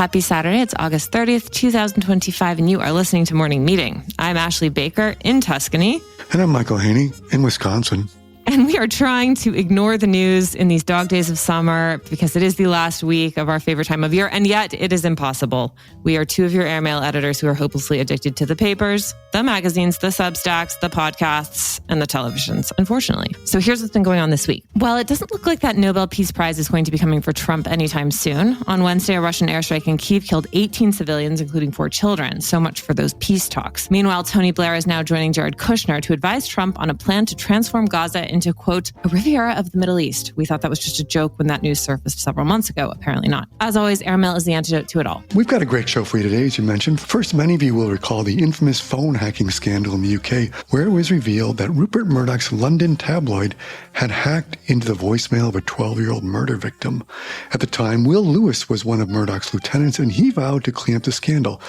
Happy Saturday. It's August 30th, 2025, and you are listening to Morning Meeting. I'm Ashley Baker in Tuscany. And I'm Michael Haney in Wisconsin. And we are trying to ignore the news in these dog days of summer because it is the last week of our favorite time of year, and yet it is impossible. We are two of your airmail editors who are hopelessly addicted to the papers, the magazines, the Substacks, the podcasts, and the televisions, unfortunately. So here's what's been going on this week. Well, it doesn't look like that Nobel Peace Prize is going to be coming for Trump anytime soon. On Wednesday, a Russian airstrike in Kyiv killed 18 civilians, including 4 children. So much for those peace talks. Meanwhile, Tony Blair is now joining Jared Kushner to advise Trump on a plan to transform Gaza into, quote, a Riviera of the Middle East. We thought that was just a joke when that news surfaced several months ago. Apparently not. As always, airmail is the antidote to it all. We've got a great show for you today, as you mentioned. First, many of you will recall the infamous phone hacking scandal in the UK, where it was revealed that Rupert Murdoch's London tabloid had hacked into the voicemail of a 12-year-old murder victim. At the time, Will Lewis was one of Murdoch's lieutenants, and he vowed to clean up the scandal.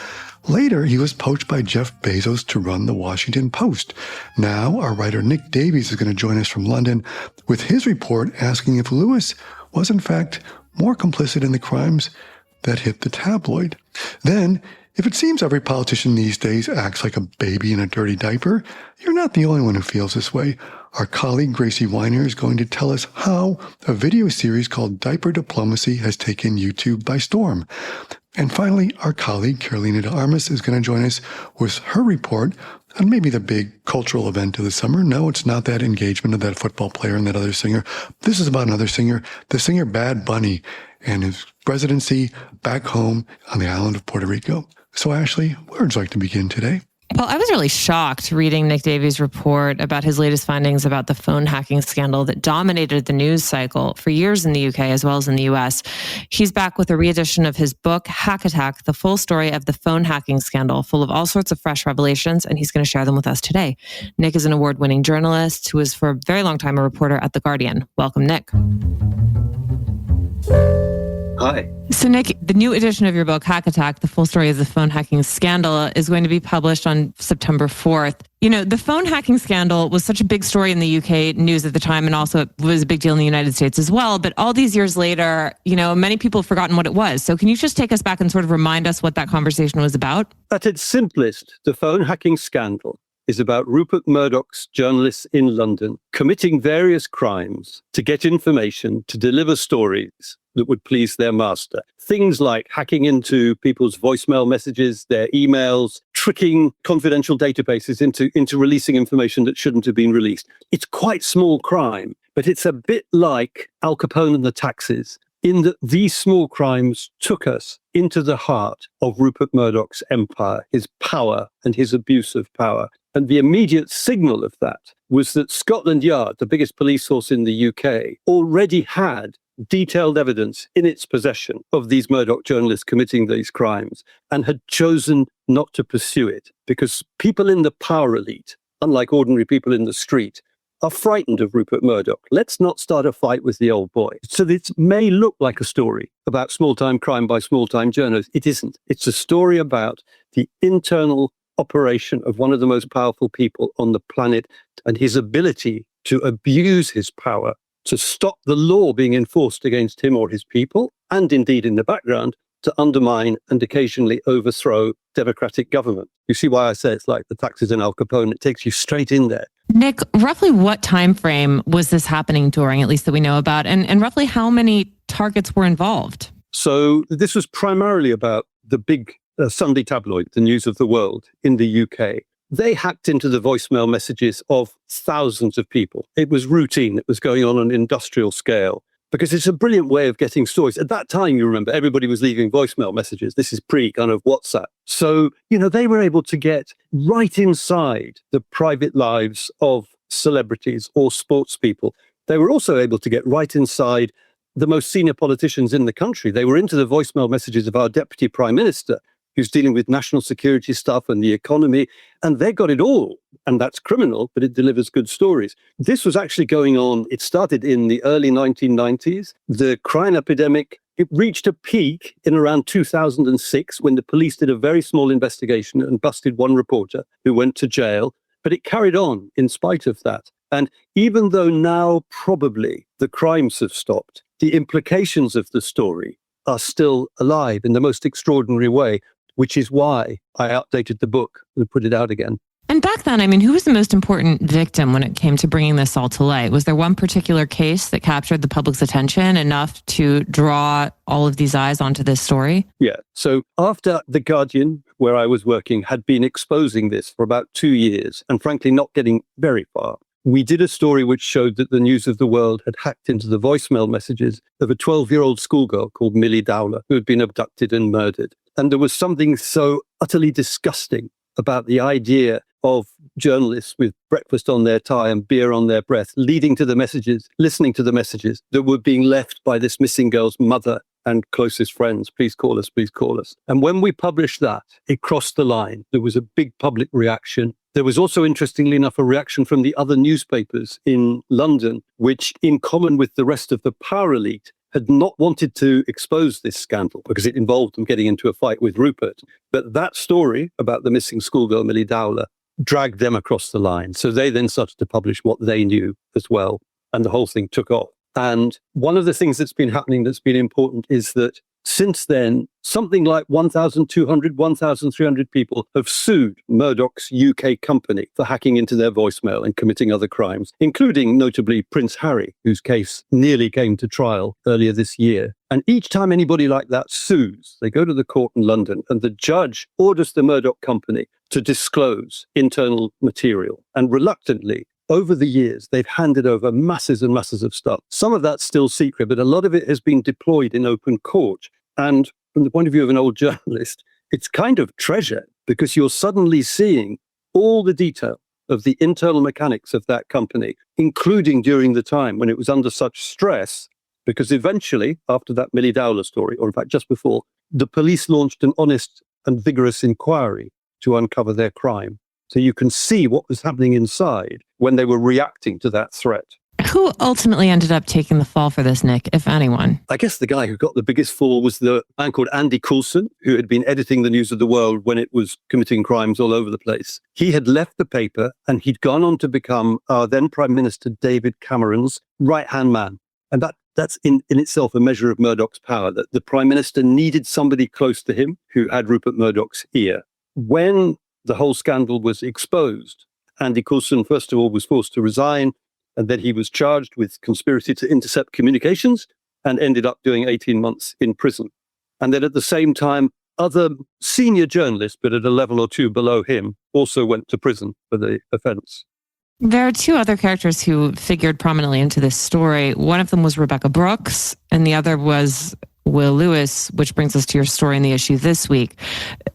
Later, he was poached by Jeff Bezos to run the Washington Post. Now, our writer Nick Davies is going to join us from London with his report asking if Lewis was, in fact, more complicit in the crimes that hit the tabloid. Then, if it seems every politician these days acts like a baby in a dirty diaper, you're not the only one who feels this way. Our colleague Gracie Weiner is going to tell us how a video series called Diaper Diplomacy has taken YouTube by storm. And finally, our colleague Carolina de Armas is going to join us with her report on maybe the big cultural event of the summer. No, it's not that engagement of that football player and that other singer. This is about another singer, the singer Bad Bunny, and his residency back home on the island of Puerto Rico. So Ashley, where would you like to begin today? Well, I was really shocked reading Nick Davies' report about his latest findings about the phone hacking scandal that dominated the news cycle for years in the UK as well as in the US. He's back with a re-edition of his book, Hack Attack, the full story of the phone hacking scandal, full of all sorts of fresh revelations, and he's going to share them with us today. Nick is an award-winning journalist who was for a very long time a reporter at The Guardian. Welcome, Nick. Hi. So, Nick, the new edition of your book, Hack Attack, the full story of the phone hacking scandal, is going to be published on September 4th. You know, the phone hacking scandal was such a big story in the UK news at the time, and also it was a big deal in the United States as well. But all these years later, you know, many people have forgotten what it was. So can you just take us back and sort of remind us what that conversation was about? At its simplest, the phone hacking scandal is about Rupert Murdoch's journalists in London committing various crimes to get information, to deliver stories that would please their master. Things like hacking into people's voicemail messages, their emails, tricking confidential databases into releasing information that shouldn't have been released. It's quite small crime, but it's a bit like Al Capone and the taxes, in that these small crimes took us into the heart of Rupert Murdoch's empire, his power and his abuse of power. And the immediate signal of that was that Scotland Yard, the biggest police force in the UK, already had detailed evidence in its possession of these Murdoch journalists committing these crimes and had chosen not to pursue it because people in the power elite, unlike ordinary people in the street, are frightened of Rupert Murdoch. Let's not start a fight with the old boy. So this may look like a story about small-time crime by small-time journalists. It isn't. It's a story about the internal operation of one of the most powerful people on the planet and his ability to abuse his power to stop the law being enforced against him or his people, and indeed in the background, to undermine and occasionally overthrow democratic government. You see why I say it's like the taxes in Al Capone. It takes you straight in there. Nick, roughly what time frame was this happening during, at least that we know about, and roughly how many targets were involved? So this was primarily about the big Sunday tabloid, the News of the World in the UK. They hacked into the voicemail messages of thousands of people. It was routine. It was going on an industrial scale because it's a brilliant way of getting stories. At that time, you remember, everybody was leaving voicemail messages. This is pre kind of WhatsApp. So, you know, they were able to get right inside the private lives of celebrities or sports people. They were also able to get right inside the most senior politicians in the country. They were into the voicemail messages of our deputy prime minister, who's dealing with national security stuff and the economy, and they got it all. And that's criminal, but it delivers good stories. This was actually going on. It started in the early 1990s. The crime epidemic, it reached a peak in around 2006 when the police did a very small investigation and busted one reporter who went to jail. But it carried on in spite of that. And even though now probably the crimes have stopped, the implications of the story are still alive in the most extraordinary way, which is why I updated the book and put it out again. And back then, I mean, who was the most important victim when it came to bringing this all to light? Was there one particular case that captured the public's attention enough to draw all of these eyes onto this story? Yeah. So after The Guardian, where I was working, had been exposing this for about 2 years and frankly not getting very far, we did a story which showed that the News of the World had hacked into the voicemail messages of a 12-year-old schoolgirl called Millie Dowler, who had been abducted and murdered. And there was something so utterly disgusting about the idea of journalists with breakfast on their tie and beer on their breath, leading to the messages, listening to the messages that were being left by this missing girl's mother and closest friends. Please call us, please call us. And when we published that, it crossed the line. There was a big public reaction. There was also, interestingly enough, a reaction from the other newspapers in London, which, in common with the rest of the power elite, had not wanted to expose this scandal because it involved them getting into a fight with Rupert. But that story about the missing schoolgirl, Millie Dowler, dragged them across the line. So they then started to publish what they knew as well. And the whole thing took off. And one of the things that's been happening that's been important is that since then, something like 1,200, 1,300 people have sued Murdoch's UK company for hacking into their voicemail and committing other crimes, including notably Prince Harry, whose case nearly came to trial earlier this year. And each time anybody like that sues, they go to the court in London and the judge orders the Murdoch company to disclose internal material. And reluctantly, over the years, they've handed over masses and masses of stuff. Some of that's still secret, but a lot of it has been deployed in open court. And from the point of view of an old journalist, it's kind of treasure because you're suddenly seeing all the detail of the internal mechanics of that company, including during the time when it was under such stress, because eventually, after that Millie Dowler story, or in fact just before, the police launched an honest and vigorous inquiry to uncover their crime. So you can see what was happening inside when they were reacting to that threat. Who ultimately ended up taking the fall for this, Nick, if anyone? I guess the guy who got the biggest fall was the man called Andy Coulson, who had been editing the News of the World when it was committing crimes all over the place. He had left the paper and he'd gone on to become our then Prime Minister David Cameron's right-hand man. And that's in itself a measure of Murdoch's power, that the Prime Minister needed somebody close to him who had Rupert Murdoch's ear. When the whole scandal was exposed, Andy Coulson, first of all, was forced to resign, and then he was charged with conspiracy to intercept communications and ended up doing 18 months in prison. And then at the same time, other senior journalists, but at a level or two below him, also went to prison for the offense. There are two other characters who figured prominently into this story. One of them was Rebekah Brooks, and the other was Will Lewis, which brings us to your story in the issue this week.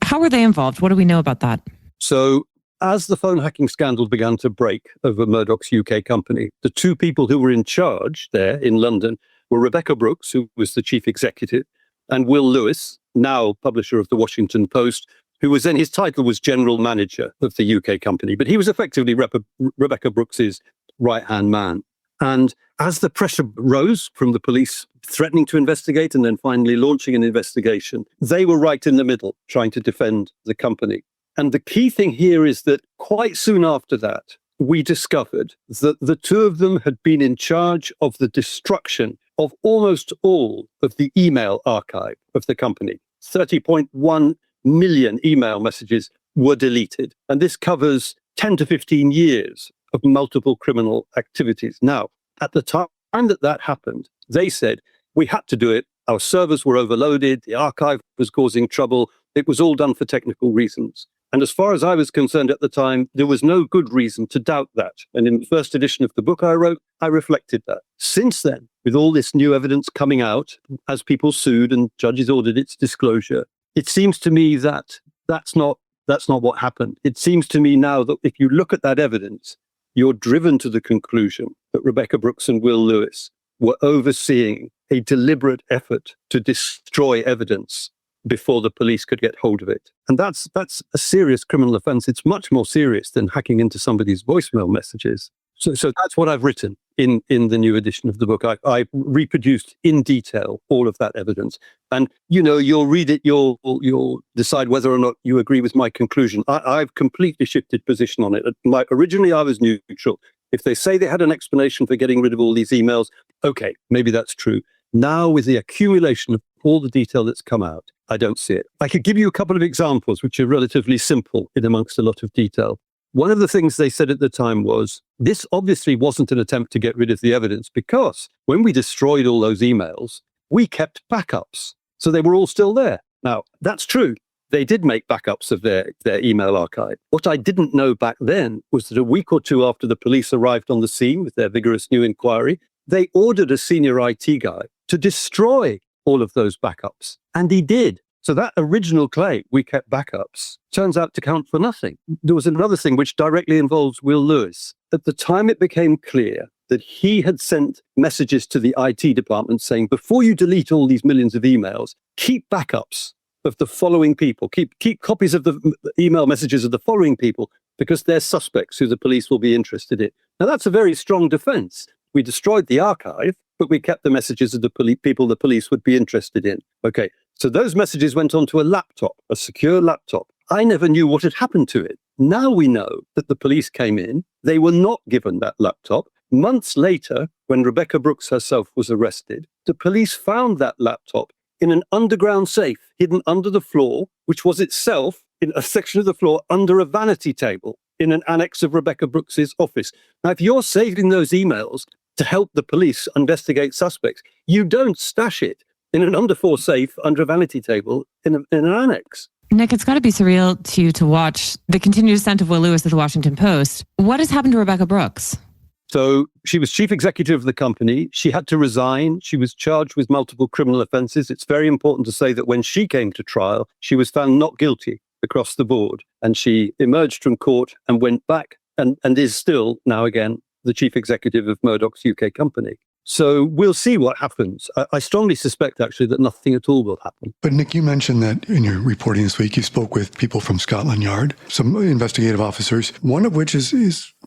How were they involved? What do we know about that? So as the phone hacking scandal began to break over Murdoch's UK company, the two people who were in charge there in London were Rebekah Brooks, who was the chief executive, and Will Lewis, now publisher of the Washington Post, who was then, his title was general manager of the UK company, but he was effectively Rebekah Brooks's right-hand man. And as the pressure rose from the police threatening to investigate and then finally launching an investigation, they were right in the middle trying to defend the company. And the key thing here is that quite soon after that, we discovered that the two of them had been in charge of the destruction of almost all of the email archive of the company. 30.1 million email messages were deleted. And this covers 10 to 15 years of multiple criminal activities. Now, at the time that happened, they said, we had to do it. Our servers were overloaded. The archive was causing trouble. It was all done for technical reasons. And as far as I was concerned at the time, there was no good reason to doubt that. And in the first edition of the book I wrote, I reflected that. Since then, with all this new evidence coming out, as people sued and judges ordered its disclosure, it seems to me that that's not what happened. It seems to me now that if you look at that evidence, you're driven to the conclusion that Rebekah Brooks and Will Lewis were overseeing a deliberate effort to destroy evidence before the police could get hold of it. And that's a serious criminal offense. It's much more serious than hacking into somebody's voicemail messages. So that's what I've written in the new edition of the book. I reproduced in detail all of that evidence. And, you'll read it, you'll decide whether or not you agree with my conclusion. I've completely shifted position on it. Originally, I was neutral. If they say they had an explanation for getting rid of all these emails, okay, maybe that's true. Now, with the accumulation of all the detail that's come out, I don't see it. I could give you a couple of examples, which are relatively simple in amongst a lot of detail. One of the things they said at the time was, this obviously wasn't an attempt to get rid of the evidence, because when we destroyed all those emails, we kept backups. So they were all still there. Now, that's true. They did make backups of their email archive. What I didn't know back then was that a week or two after the police arrived on the scene with their vigorous new inquiry, they ordered a senior IT guy to destroy all of those backups. And he did. So that original claim, we kept backups, turns out to count for nothing. There was another thing which directly involves Will Lewis. At the time it became clear that he had sent messages to the IT department saying, before you delete all these millions of emails, keep backups of the following people, keep copies of the email messages of the following people, because they're suspects who the police will be interested in. Now, that's a very strong defense. We destroyed the archive, but we kept the messages of the people the police would be interested in. Okay, so those messages went onto a laptop, a secure laptop. I never knew what had happened to it. Now we know that the police came in. They were not given that laptop. Months later, when Rebecca Brooks herself was arrested, the police found that laptop in an underground safe hidden under the floor, which was itself in a section of the floor under a vanity table in an annex of Rebecca Brooks's office. Now, if you're saving those emails to help the police investigate suspects, you don't stash it in an underfloor safe under a vanity table in an annex. Nick, it's got to be surreal to you to watch the continued ascent of Will Lewis at the Washington Post. What has happened to Rebecca Brooks? So she was chief executive of the company. She had to resign. She was charged with multiple criminal offenses. It's very important to say that when she came to trial, she was found not guilty across the board. And she emerged from court and went back and is still now again the chief executive of Murdoch's UK company. So we'll see what happens. I strongly suspect, actually, that nothing at all will happen. But Nick, you mentioned that in your reporting this week, you spoke with people from Scotland Yard, some investigative officers, one of which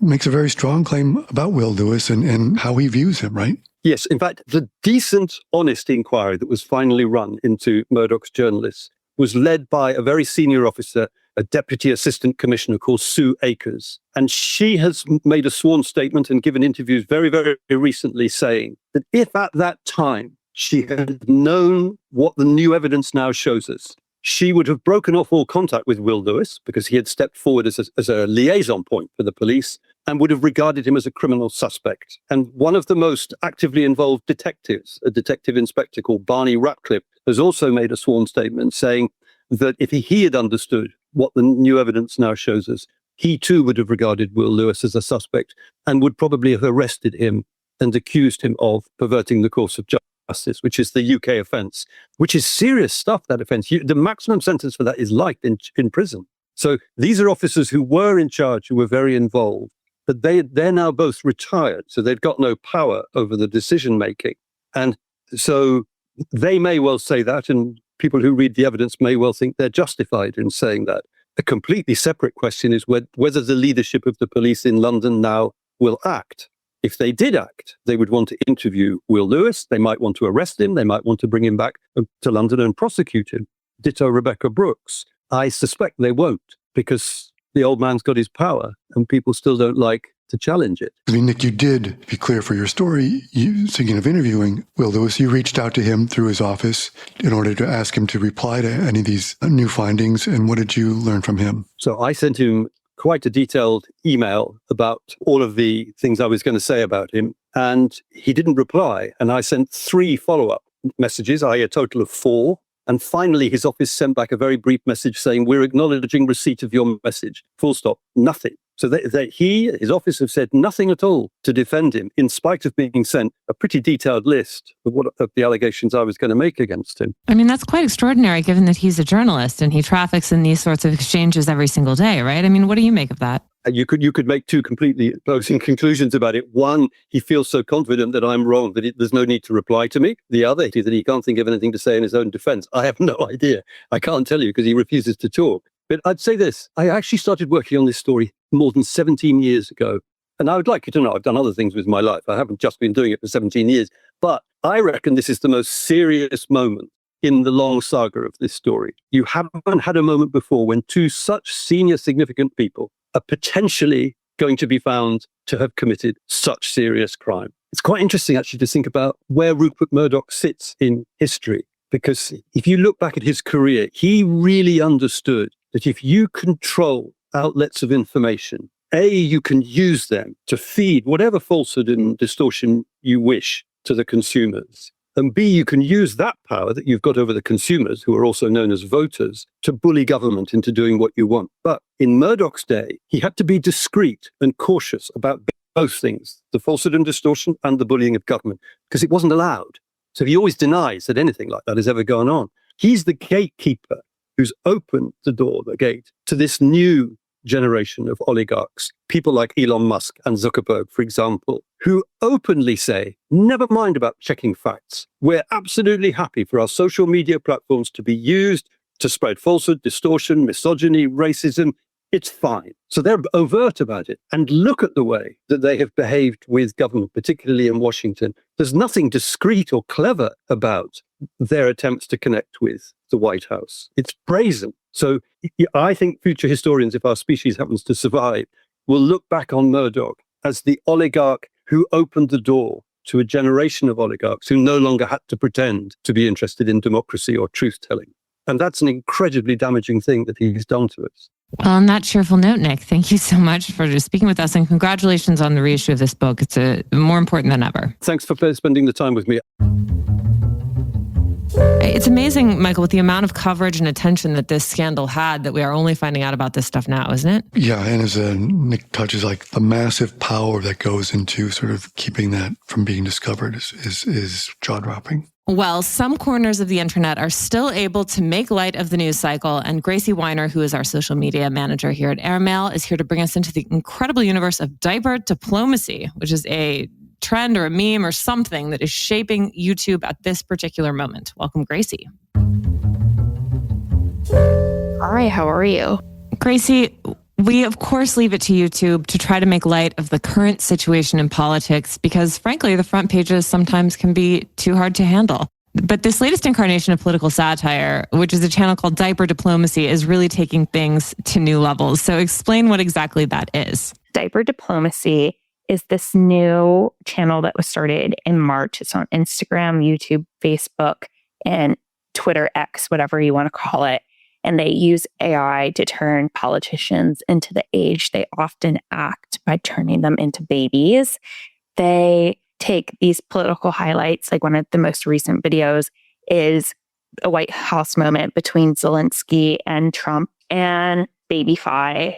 makes a very strong claim about Will Lewis and how he views him, right? Yes. In fact, the decent, honest inquiry that was finally run into Murdoch's journalists was led by a very senior officer, a deputy assistant commissioner called Sue Akers. And she has made a sworn statement and given interviews very, very recently saying that if at that time she had known what the new evidence now shows us, she would have broken off all contact with Will Lewis because he had stepped forward as a liaison point for the police and would have regarded him as a criminal suspect. And one of the most actively involved detectives, a detective inspector called Barney Ratcliffe, has also made a sworn statement saying that if he had understood what the new evidence now shows us, he too would have regarded Will Lewis as a suspect and would probably have arrested him and accused him of perverting the course of justice, which is the UK offence, which is serious stuff, that offence. The maximum sentence for that is life in prison. So these are officers who were in charge, who were very involved, but they're now both retired, so they've got no power over the decision-making. And so they may well say that, and people who read the evidence may well think they're justified in saying that. A completely separate question is whether the leadership of the police in London now will act. If they did act, they would want to interview Will Lewis. They might want to arrest him. They might want to bring him back to London and prosecute him. Ditto Rebecca Brooks. I suspect they won't, because the old man's got his power and people still don't like to challenge it. I mean, Nick, you did, be clear for your story, speaking of interviewing Will Lewis, you reached out to him through his office in order to ask him to reply to any of these new findings. And what did you learn from him? So I sent him quite a detailed email about all of the things I was going to say about him. And he didn't reply. And I sent 3 follow-up messages, a total of 4. And finally, his office sent back a very brief message saying, we're acknowledging receipt of your message. Full stop. Nothing. So his office have said nothing at all to defend him, in spite of being sent a pretty detailed list of the allegations I was going to make against him. I mean, that's quite extraordinary, given that he's a journalist and he traffics in these sorts of exchanges every single day, right? I mean, what do you make of that? You could make 2 completely opposing conclusions about it. One, he feels so confident that I'm wrong that there's no need to reply to me. The other is that he can't think of anything to say in his own defense. I have no idea. I can't tell you because he refuses to talk. But I'd say this. I actually started working on this story more than 17 years ago. And I would like you to know I've done other things with my life. I haven't just been doing it for 17 years. But I reckon this is the most serious moment in the long saga of this story. You haven't had a moment before when 2 such senior significant people are potentially going to be found to have committed such serious crime. It's quite interesting, actually, to think about where Rupert Murdoch sits in history, because if you look back at his career, he really understood that if you control outlets of information, A, you can use them to feed whatever falsehood and distortion you wish to the consumers. And B, you can use that power that you've got over the consumers, who are also known as voters, to bully government into doing what you want. But in Murdoch's day, he had to be discreet and cautious about both things, the falsehood and distortion and the bullying of government, because it wasn't allowed. So he always denies that anything like that has ever gone on. He's the gatekeeper who's opened the door, the gate, to this new generation of oligarchs, people like Elon Musk and Zuckerberg, for example, who openly say, never mind about checking facts. We're absolutely happy for our social media platforms to be used to spread falsehood, distortion, misogyny, racism. It's fine. So they're overt about it. And look at the way that they have behaved with government, particularly in Washington. There's nothing discreet or clever about their attempts to connect with the White House. It's brazen. So I think future historians, if our species happens to survive, will look back on Murdoch as the oligarch who opened the door to a generation of oligarchs who no longer had to pretend to be interested in democracy or truth-telling. And that's an incredibly damaging thing that he's done to us. Well, on that cheerful note, Nick, thank you so much for speaking with us, and congratulations on the reissue of this book. It's more important than ever. Thanks for spending the time with me. It's amazing, Michael, with the amount of coverage and attention that this scandal had, that we are only finding out about this stuff now, isn't it? Yeah, and as Nick touches, like the massive power that goes into sort of keeping that from being discovered is jaw-dropping. Well, some corners of the internet are still able to make light of the news cycle, and Gracie Weiner, who is our social media manager here at Airmail, is here to bring us into the incredible universe of diaper diplomacy, which is a trend or a meme or something that is shaping YouTube at this particular moment. Welcome, Gracie. Hi, how are you? Gracie, we of course leave it to YouTube to try to make light of the current situation in politics because, frankly, the front pages sometimes can be too hard to handle. But this latest incarnation of political satire, which is a channel called Diaper Diplomacy, is really taking things to new levels. So explain what exactly that is. Diaper Diplomacy is this new channel that was started in March. It's on Instagram, YouTube, Facebook, and Twitter X, whatever you want to call it. And they use AI to turn politicians into the age they often act by turning them into babies. They take these political highlights, like one of the most recent videos is a White House moment between Zelensky and Trump, and babyfy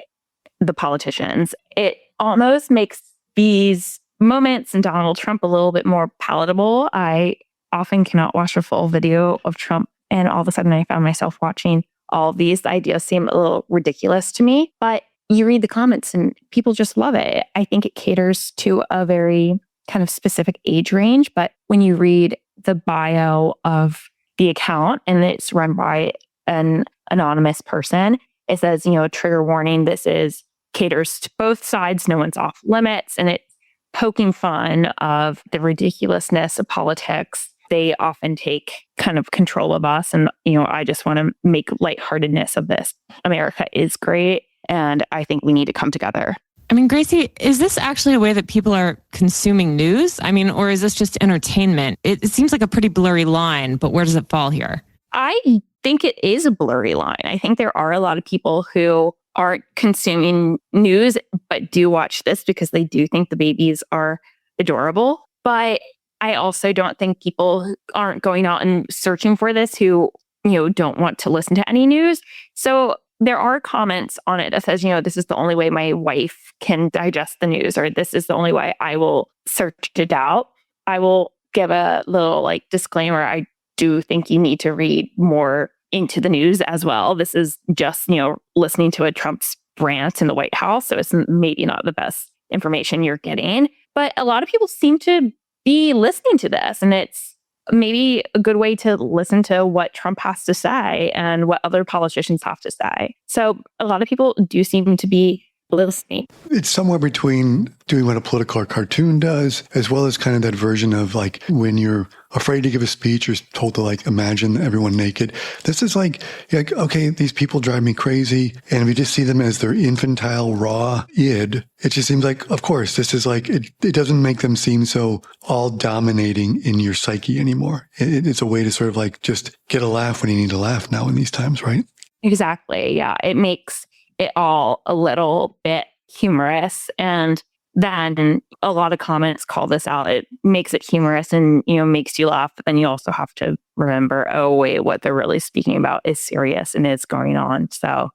the politicians. It almost makes these moments and Donald Trump a little bit more palatable. I often cannot watch a full video of Trump, and all of a sudden I found myself watching all of these. The ideas seem a little ridiculous to me, but you read the comments and people just love it. I think it caters to a very kind of specific age range, but when you read the bio of the account and it's run by an anonymous person, it says, trigger warning, this is caters to both sides, no one's off limits, and it's poking fun of the ridiculousness of politics. They often take kind of control of us. And, I just want to make lightheartedness of this. America is great. And I think we need to come together. I mean, Gracie, is this actually a way that people are consuming news? I mean, or is this just entertainment? It seems like a pretty blurry line, but where does it fall here? I think it is a blurry line. I think there are a lot of people who aren't consuming news, but do watch this because they do think the babies are adorable. But I also don't think people aren't going out and searching for this who, don't want to listen to any news. So there are comments on it that says, this is the only way my wife can digest the news, or this is the only way I will search it out. I will give a little disclaimer. I do think you need to read more into the news as well. This is just, listening to a Trump's rant in the White House. So it's maybe not the best information you're getting, but a lot of people seem to be listening to this, and it's maybe a good way to listen to what Trump has to say and what other politicians have to say. So a lot of people do seem to be listening. It's somewhere between doing what a political cartoon does, as well as kind of that version of like when you're afraid to give a speech or told to like imagine everyone naked. This is like, okay, these people drive me crazy. And if you just see them as their infantile, raw id, it just seems like, of course, this is like, it doesn't make them seem so all dominating in your psyche anymore. It's a way to sort of like just get a laugh when you need to laugh now in these times, right? Exactly. Yeah. It makes it all a little bit humorous. And then a lot of comments call this out. It makes it humorous and, makes you laugh. But then you also have to remember, oh, wait, what they're really speaking about is serious and is going on. So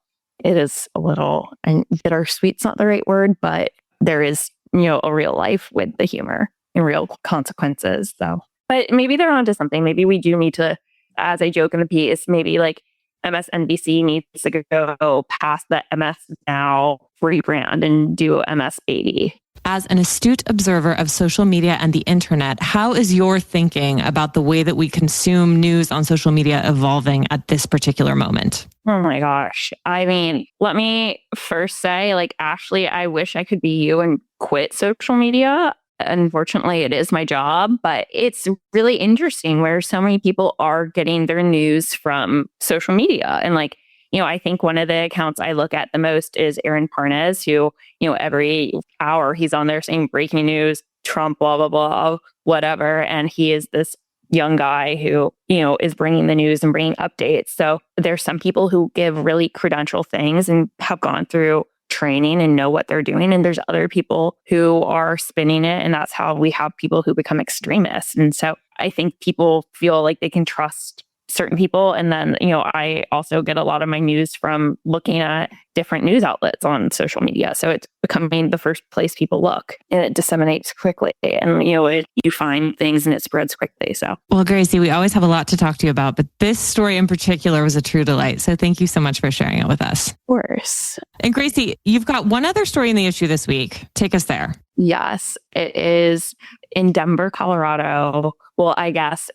it is a little, and bittersweet's not the right word, but there is, a real life with the humor and real consequences. So, but maybe they're onto something. Maybe we do need to, as I joke in the piece, maybe like MSNBC needs to go past the MS Now rebrand and do MS Baby. As an astute observer of social media and the internet, how is your thinking about the way that we consume news on social media evolving at this particular moment? Oh my gosh. I mean, let me first say, like, Ashley, I wish I could be you and quit social media. Unfortunately, it is my job, but it's really interesting where so many people are getting their news from social media. And like, I think one of the accounts I look at the most is Aaron Parnes, who, every hour he's on there saying breaking news, Trump, blah, blah, blah, whatever. And he is this young guy who, is bringing the news and bringing updates. So there's some people who give really credential things and have gone through training and know what they're doing. And there's other people who are spinning it. And that's how we have people who become extremists. And so I think people feel like they can trust certain people. And then, I also get a lot of my news from looking at different news outlets on social media. So it's becoming the first place people look and it disseminates quickly. And, you find things and it spreads quickly. So, well, Gracie, we always have a lot to talk to you about, but this story in particular was a true delight. So thank you so much for sharing it with us. Of course. And Gracie, you've got one other story in the issue this week. Take us there. Yes, it is in Denver, Colorado. Well, I guess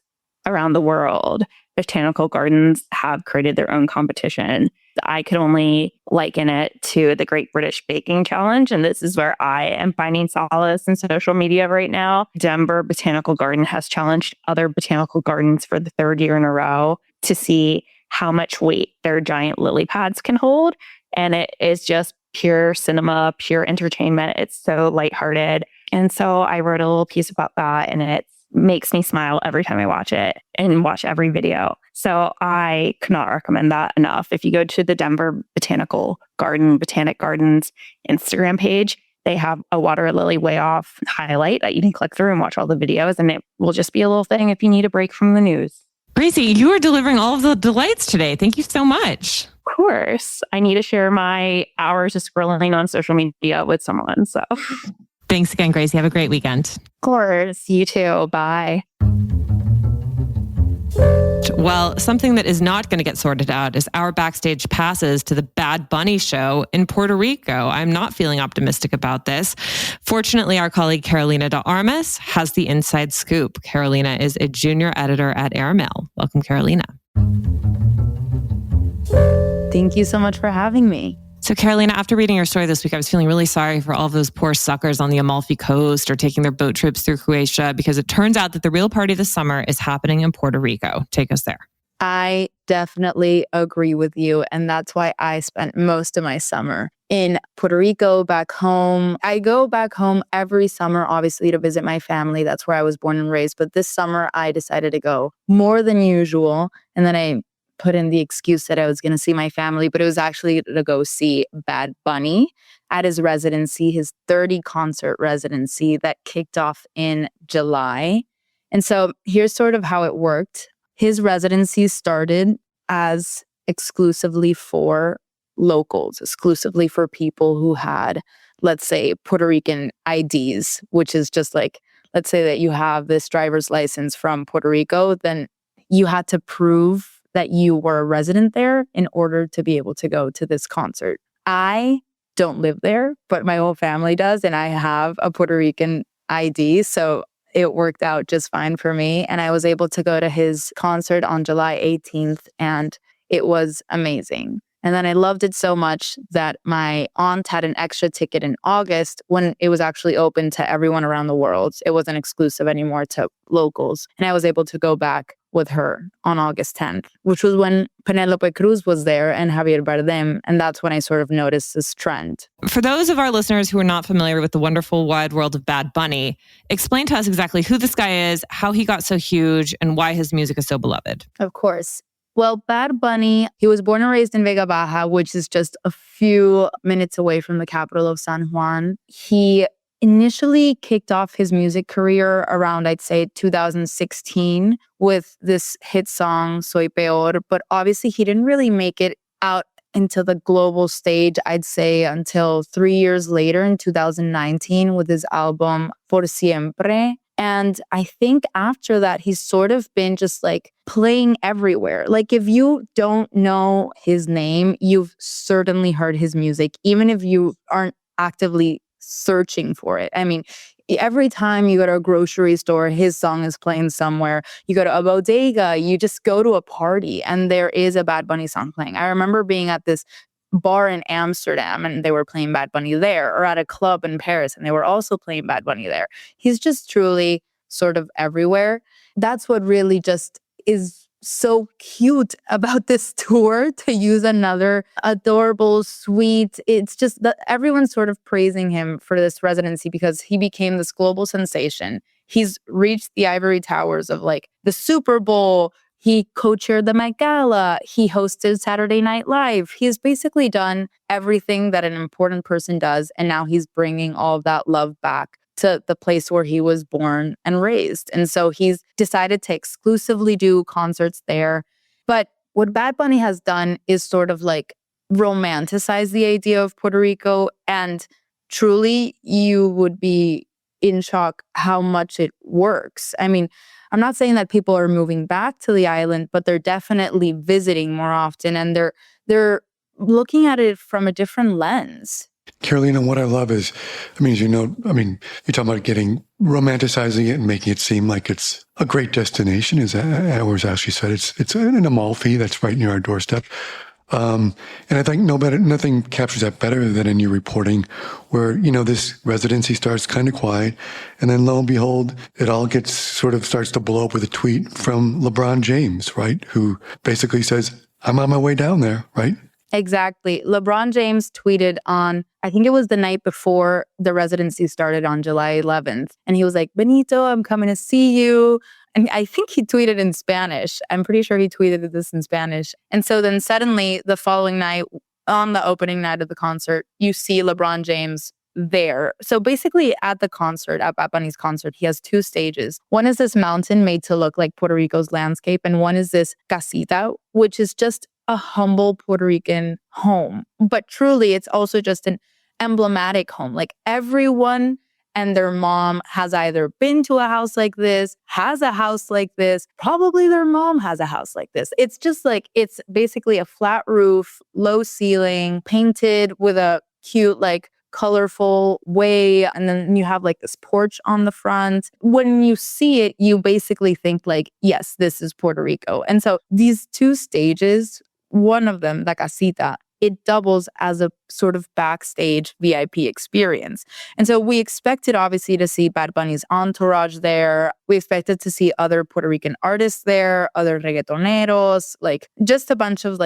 around the world. Botanical gardens have created their own competition. I could only liken it to the Great British Baking Challenge. And this is where I am finding solace in social media right now. Denver Botanical Garden has challenged other botanical gardens for the third year in a row to see how much weight their giant lily pads can hold. And it is just pure cinema, pure entertainment. It's so lighthearted. And so I wrote a little piece about that, and it makes me smile every time I watch it and watch every video. So I could not recommend that enough. If you go to the Denver Botanical Garden, Botanic Gardens Instagram page, they have a water lily way off highlight that you can click through and watch all the videos. And it will just be a little thing if you need a break from the news. Gracie, you are delivering all of the delights today. Thank you so much. Of course. I need to share my hours of scrolling on social media with someone. So thanks again, Gracie. Have a great weekend. Of course. You too. Bye. Well, something that is not going to get sorted out is our backstage passes to the Bad Bunny show in Puerto Rico. I'm not feeling optimistic about this. Fortunately, our colleague Carolina de Armas has the inside scoop. Carolina is a junior editor at Airmail. Welcome, Carolina. Thank you so much for having me. So Carolina, after reading your story this week, I was feeling really sorry for all of those poor suckers on the Amalfi Coast or taking their boat trips through Croatia, because it turns out that the real party this summer is happening in Puerto Rico. Take us there. I definitely agree with you. And that's why I spent most of my summer in Puerto Rico, back home. I go back home every summer, obviously, to visit my family. That's where I was born and raised. But this summer, I decided to go more than usual. And then I put in the excuse that I was going to see my family, but it was actually to go see Bad Bunny at his residency, his 30 concert residency that kicked off in July. And so here's sort of how it worked. His residency started as exclusively for locals, exclusively for people who had, let's say, Puerto Rican IDs, which is just like, let's say that you have this driver's license from Puerto Rico, then you had to prove that you were a resident there in order to be able to go to this concert. I don't live there, but my whole family does, and I have a Puerto Rican ID, so it worked out just fine for me. And I was able to go to his concert on July 18th, and it was amazing. And then I loved it so much that my aunt had an extra ticket in August when it was actually open to everyone around the world. It wasn't exclusive anymore to locals. And I was able to go back with her on August 10th, which was when Penelope Cruz was there and Javier Bardem. And that's when I sort of noticed this trend. For those of our listeners who are not familiar with the wonderful wide world of Bad Bunny, explain to us exactly who this guy is, how he got so huge, and why his music is so beloved. Of course. Well, Bad Bunny, he was born and raised in Vega Baja, which is just a few minutes away from the capital of San Juan. He initially kicked off his music career around, I'd say, 2016 with this hit song, Soy Peor. But obviously, he didn't really make it out into the global stage, I'd say, until 3 years later in 2019 with his album Por Siempre. And I think after that, he's sort of been just like playing everywhere. Like if you don't know his name, you've certainly heard his music, even if you aren't actively searching for it. I mean, every time you go to a grocery store, his song is playing somewhere. You go to a bodega, you just go to a party and there is a Bad Bunny song playing. I remember being at this bar in Amsterdam and they were playing Bad Bunny there, or at a club in Paris and they were also playing Bad Bunny there. He's just truly sort of everywhere. That's what really just is so cute about this tour, to use another adorable, sweet. It's just that everyone's sort of praising him for this residency because he became this global sensation. He's reached the ivory towers of like the Super Bowl. He co-chaired the Met Gala. He hosted Saturday Night Live. He's basically done everything that an important person does. And now he's bringing all of that love back to the place where he was born and raised. And so he's decided to exclusively do concerts there. But what Bad Bunny has done is sort of like romanticize the idea of Puerto Rico. And truly, you would be in shock how much it works. I mean, I'm not saying that people are moving back to the island, but they're definitely visiting more often and they're looking at it from a different lens. Carolina, what I love is, you're talking about romanticizing it and making it seem like it's a great destination, as Ashley said. It's an Amalfi that's right near our doorstep. And I think nothing captures that better than in your reporting where, this residency starts kind of quiet. And then lo and behold, it all starts to blow up with a tweet from LeBron James, right? Who basically says, I'm on my way down there, right? Exactly. LeBron James tweeted on, I think it was the night before the residency started on July 11th. And he was like, Benito, I'm coming to see you. And I think he tweeted in Spanish. I'm pretty sure he tweeted this in Spanish. And so then suddenly the following night, on the opening night of the concert, you see LeBron James there. So basically at the concert, at Bad Bunny's concert, he has two stages. One is this mountain made to look like Puerto Rico's landscape. And one is this casita, which is just a humble Puerto Rican home. But truly, it's also just an emblematic home. Like everyone and their mom has either been to a house like this, has a house like this, probably their mom has a house like this. It's just like, it's basically a flat roof, low ceiling, painted with a cute, like colorful way. And then you have like this porch on the front. When you see it, you basically think like, yes, this is Puerto Rico. And so these two stages, one of them, La Casita, it doubles as a sort of backstage VIP experience. And so we expected obviously to see Bad Bunny's entourage there. We expected to see other Puerto Rican artists there, other reggaetoneros, like just a bunch of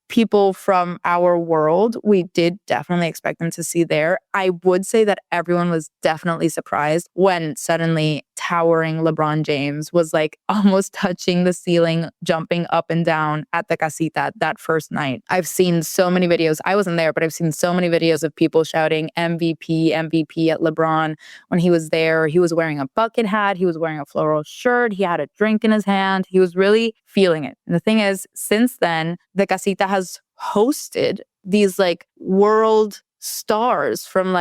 people from our world. We did definitely expect them to see there. I would say that everyone was definitely surprised when suddenly towering LeBron James was like almost touching the ceiling, jumping up and down at the casita that first night. I've seen so many videos. I wasn't there, but I've seen so many videos of people shouting MVP, MVP at LeBron when he was there. He was wearing a bucket hat. He was wearing a floral shirt. He had a drink in his hand. He was really feeling it. And the thing is, since then, the casita has hosted these like world stars from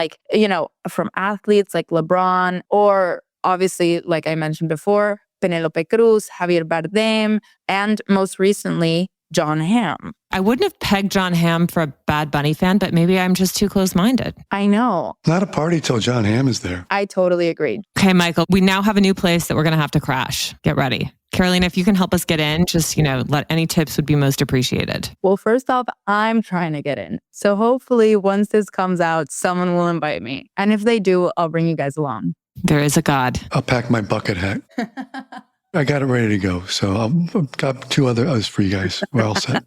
from athletes like LeBron, or obviously, like I mentioned before, Penelope Cruz, Javier Bardem, and most recently, John Hamm. I wouldn't have pegged John Hamm for a Bad Bunny fan, but maybe I'm just too close-minded. I know. Not a party till John Hamm is there. I totally agree. Okay, Michael, we now have a new place that we're going to have to crash. Get ready. Carolina, if you can help us get in, just, let any tips would be most appreciated. Well, first off, I'm trying to get in. So hopefully once this comes out, someone will invite me. And if they do, I'll bring you guys along. There is a God. I'll pack my bucket hat. I got it ready to go. So I've got 2 others for you guys. We're all set.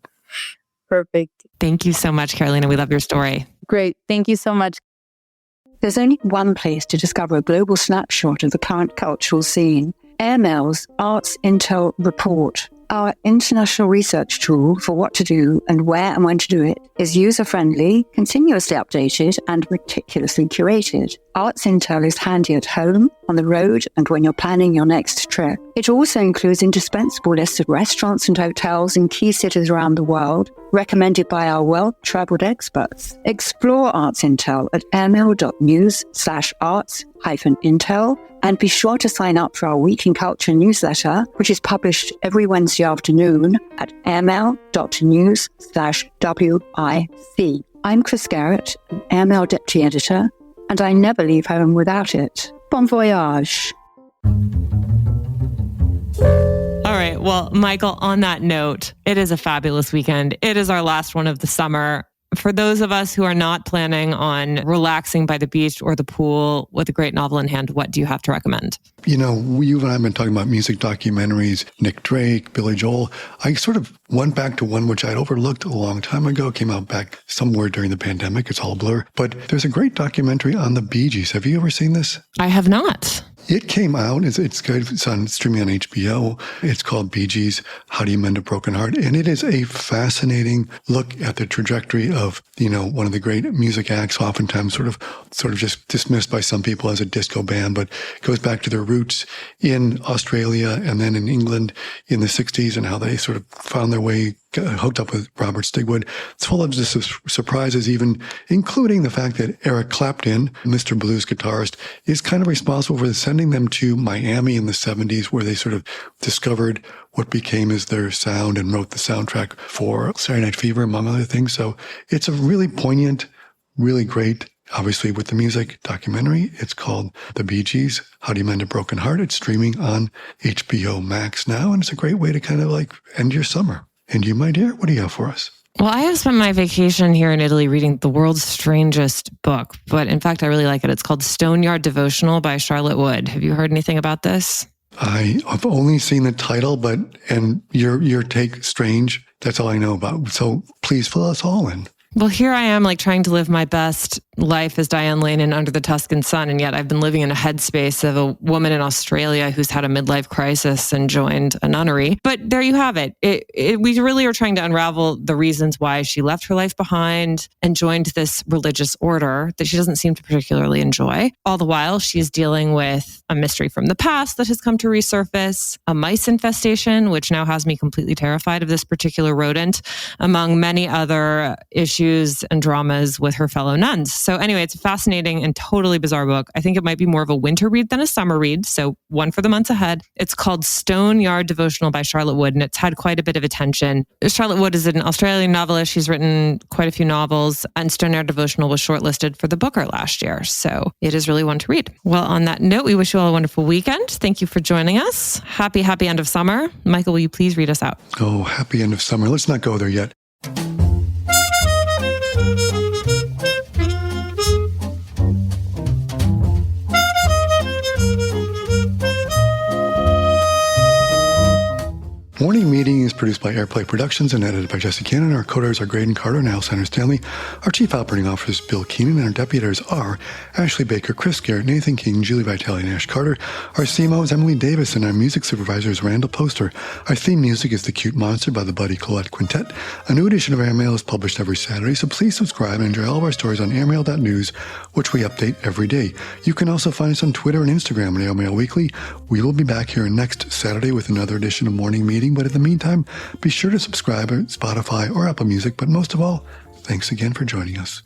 Perfect. Thank you so much, Carolina. We love your story. Great. Thank you so much. There's only one place to discover a global snapshot of the current cultural scene. Airmail's Arts Intel Report, our international research tool for what to do and where and when to do it, is user-friendly, continuously updated, and meticulously curated. Arts Intel is handy at home, on the road, and when you're planning your next trip. It also includes indispensable lists of restaurants and hotels in key cities around the world, recommended by our well-traveled experts. Explore Arts Intel at airmail.news/arts-intel, and be sure to sign up for our Week in Culture newsletter, which is published every Wednesday afternoon at airmail.news/WIC. I'm Chris Garrett, an Airmail Deputy Editor, and I never leave home without it. Bon voyage. All right. Well, Michael, on that note, it is a fabulous weekend. It is our last one of the summer. For those of us who are not planning on relaxing by the beach or the pool with a great novel in hand, what do you have to recommend? You and I have been talking about music documentaries, Nick Drake, Billy Joel. I sort of went back to one which I'd overlooked a long time ago. It came out back somewhere during the pandemic. It's all a blur. But there's a great documentary on the Bee Gees. Have you ever seen this? I have not. It came out. It's good. It's streaming on HBO. It's called Bee Gees, How Do You Mend a Broken Heart? And it is a fascinating look at the trajectory of, one of the great music acts, oftentimes sort of just dismissed by some people as a disco band, but it goes back to their roots in Australia and then in England in the 60s and how they sort of found their way, hooked up with Robert Stigwood. It's full of just surprises, even including the fact that Eric Clapton, Mr. Blues guitarist, is kind of responsible for sending them to Miami in the 70s, where they sort of discovered what became as their sound and wrote the soundtrack for Saturday Night Fever, among other things. So it's a really poignant, really great, obviously with the music, documentary. It's called The Bee Gees, How Do You Mend a Broken Heart? It's streaming on HBO Max now, and it's a great way to kind of end your summer. And you, my dear, what do you have for us? Well, I have spent my vacation here in Italy reading the world's strangest book, but in fact, I really like it. It's called Stoneyard Devotional by Charlotte Wood. Have you heard anything about this? I have only seen the title, and your take, strange. That's all I know about. So please fill us all in. Well, here I am trying to live my best life as Diane Lane in Under the Tuscan Sun, and yet I've been living in a headspace of a woman in Australia who's had a midlife crisis and joined a nunnery. But there you have it. We really are trying to unravel the reasons why she left her life behind and joined this religious order that she doesn't seem to particularly enjoy. All the while, she's dealing with a mystery from the past that has come to resurface, a mice infestation, which now has me completely terrified of this particular rodent, among many other issues and dramas with her fellow nuns. So anyway, it's a fascinating and totally bizarre book. I think it might be more of a winter read than a summer read. So one for the months ahead. It's called Stoneyard Devotional by Charlotte Wood, and it's had quite a bit of attention. Charlotte Wood is an Australian novelist. She's written quite a few novels, and Stoneyard Devotional was shortlisted for the Booker last year. So it is really one to read. Well, on that note, we wish you all a wonderful weekend. Thank you for joining us. Happy end of summer. Michael, will you please read us out? Oh, happy end of summer. Let's not go there yet. Morning Meeting is produced by Airplay Productions and edited by Jesse Cannon. Our coders are Graydon Carter and Alexander Stanley. Our Chief Operating Officer is Bill Keenan, and our deputy editors are Ashley Baker, Chris Garrett, Nathan King, Julie Vitale, and Ash Carter. Our CMO is Emily Davis, and our music supervisor is Randall Poster. Our theme music is The Cute Monster by the Buddy Collette Quintet. A new edition of Airmail is published every Saturday, so please subscribe and enjoy all of our stories on airmail.news, which we update every day. You can also find us on Twitter and Instagram at Airmail Weekly. We will be back here next Saturday with another edition of Morning Meeting, but in the meantime, be sure to subscribe at Spotify or Apple Music. But most of all, thanks again for joining us.